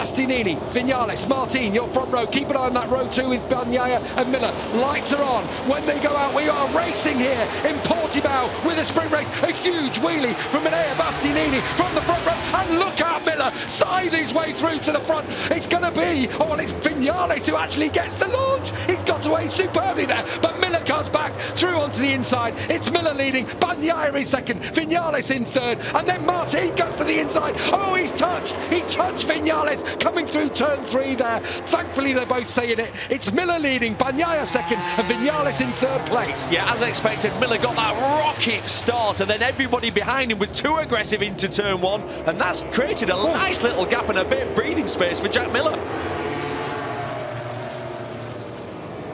Bastianini, Vinales, Martin, your front row. Keep an eye on that row two with Bagnaia and Miller. Lights are on. When they go out, we are racing here in Portimao with a sprint race. A huge wheelie from Bagnaia, Bastianini from the front row. And look at Miller scythe his way through to the front. It's going to be, oh, well, it's Vinales who actually gets the launch. He's got away superbly there, but Miller comes back through onto the inside. It's Miller leading, Bagnaia in second, Vinales in third, and then Martin goes to the inside. Oh, he's touched. He touched Vinales coming through turn 3 there. Thankfully, they both stay in it. It's Miller leading, Bagnaia second, and Vinales in third place. Yeah, as expected, Miller got that rocket start, and then everybody behind him was too aggressive into turn 1, and that's created a nice little gap and a bit of breathing space for Jack Miller.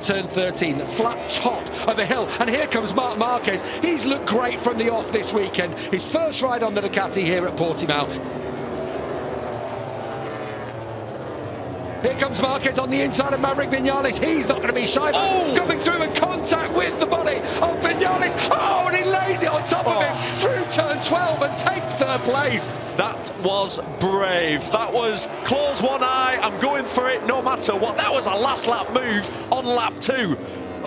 Turn 13, flat top of the hill, and here comes Marc Marquez. He's looked great from the off this weekend. His first ride on the Ducati here at Portimao. Here comes Marquez on the inside of Maverick Vinales. He's not going to be shy, coming through in contact with the body of Vinales. Oh, and he lays it on top of him through turn 12 and takes third place. That was brave. That was close one eye. I'm going for it no matter what. That was a last lap move on lap 2.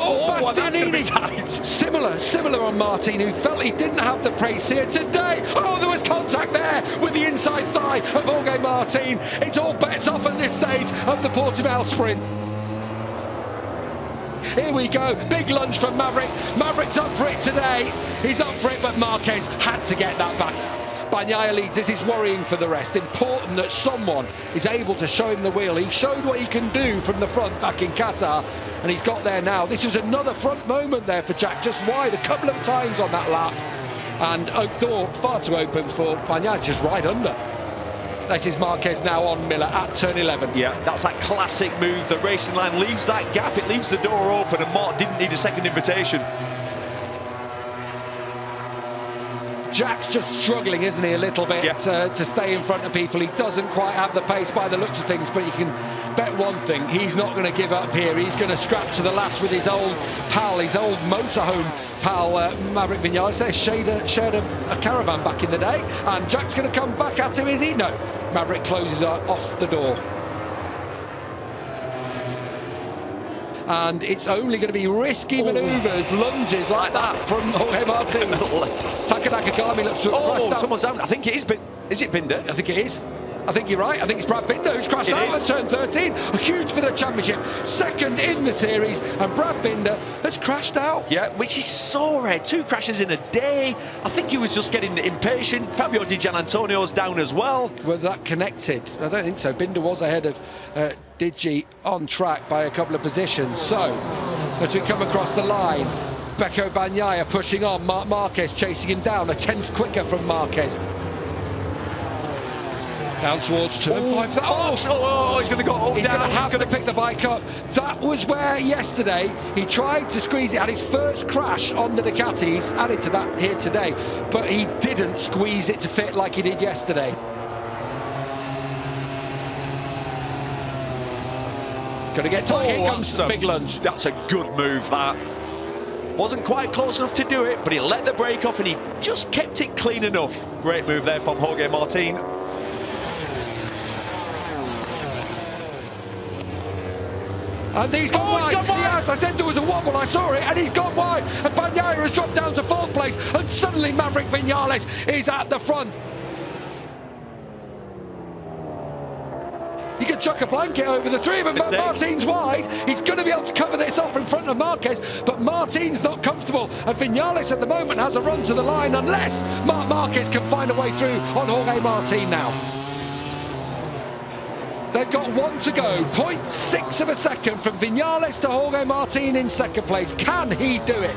Oh, that's going to be tight. Similar on Martin, who felt he didn't have the pace here today. Oh, there was contact there with the inside thigh of Jorge Martin. It's all bets off at this stage of the Portimao sprint. Here we go, big lunge from Maverick. Maverick's up for it today. He's up for it, but Marquez had to get that back. Bagnaia leads. This is worrying for the rest. Important that someone is able to show him the wheel. He showed what he can do from the front back in Qatar, and he's got there now. This was another front moment there for Jack, just wide a couple of times on that lap, and door far too open for Bagnaia, just right under. This is Marquez now on Miller at turn 11. Yeah, that's that classic move. The racing line leaves that gap, it leaves the door open, and Mark didn't need a second invitation. Jack's just struggling, isn't he, a little bit to stay in front of people. He doesn't quite have the pace by the looks of things, but you can bet one thing, he's not going to give up here. He's going to scrap to the last with his old pal, his old motorhome pal, Maverick Vinales. They shared a caravan back in the day, and Jack's going to come back at him, is he? No, Maverick closes off the door. And it's only going to be risky manoeuvres, lunges like that from Jorge Martin. Taka Nakagami looks to have crashed out. Someone's out. I think it is. Is it Binder? I think it is. I think you're right. I think it's Brad Binder who's crashed out at turn 13. Huge for the championship. Second in the series, and Brad Binder has crashed out. Yeah, which is so rare. 2 crashes in a day. I think he was just getting impatient. Fabio Di Gianantonio's down as well. Were that connected? I don't think so. Binder was ahead of Digi on track by a couple of positions. So, as we come across the line, Pecco Bagnaia pushing on. Marc Marquez chasing him down. A tenth quicker from Marquez. Down towards turn 5. He's going to go He's going to have to pick the bike up. That was where yesterday he tried to squeeze it. Had his first crash on the Ducati. He's added to that here today, but he didn't squeeze it to fit like he did yesterday. Going to get tight. Here comes the big lunge. That's a good move, that. Wasn't quite close enough to do it, but he let the brake off and he just kept it clean enough. Great move there from Jorge Martin. And he's gone wide. He's gone wide. Yes, I said there was a wobble, I saw it, and he's gone wide. And Bagnaia has dropped down to 4th place, and suddenly Maverick Vinales is at the front. You could chuck a blanket over the 3 of them, but Martin's wide. He's going to be able to cover this off in front of Marquez, but Martin's not comfortable. And Vinales at the moment has a run to the line, unless Marc Marquez can find a way through on Jorge Martin now. They've got 1 to go, 0.6 of a second from Vinales to Jorge Martin in 2nd place. Can he do it?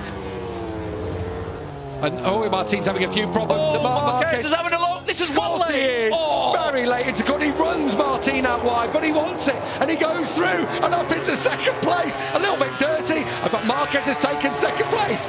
And Jorge Martin's having a few problems. Marquez is having a look. This is well late. Very late into corner. He runs Martin out wide, but he wants it, and he goes through and up into 2nd place. A little bit dirty, but Marquez has taken 2nd place.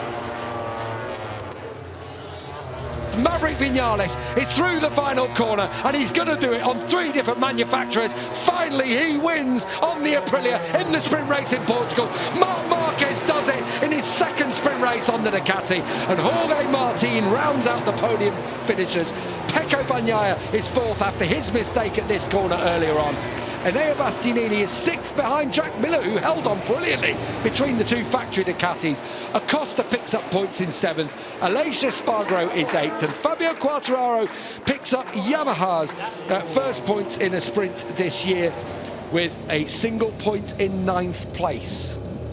Maverick Vinales is through the final corner, and he's going to do it on 3 different manufacturers. Finally, he wins on the Aprilia in the sprint race in Portugal. Marc Marquez does it in his 2nd sprint race on the Ducati, and Jorge Martin rounds out the podium finishers. Pecco Bagnaia is 4th after his mistake at this corner earlier on. Enea Bastianini is 6th behind Jack Miller, who held on brilliantly between the two factory Ducatis. Acosta picks up points in 7th. Aleix Espargaro is 8th. And Fabio Quartararo picks up Yamaha's first points in a sprint this year with a single point in 9th place.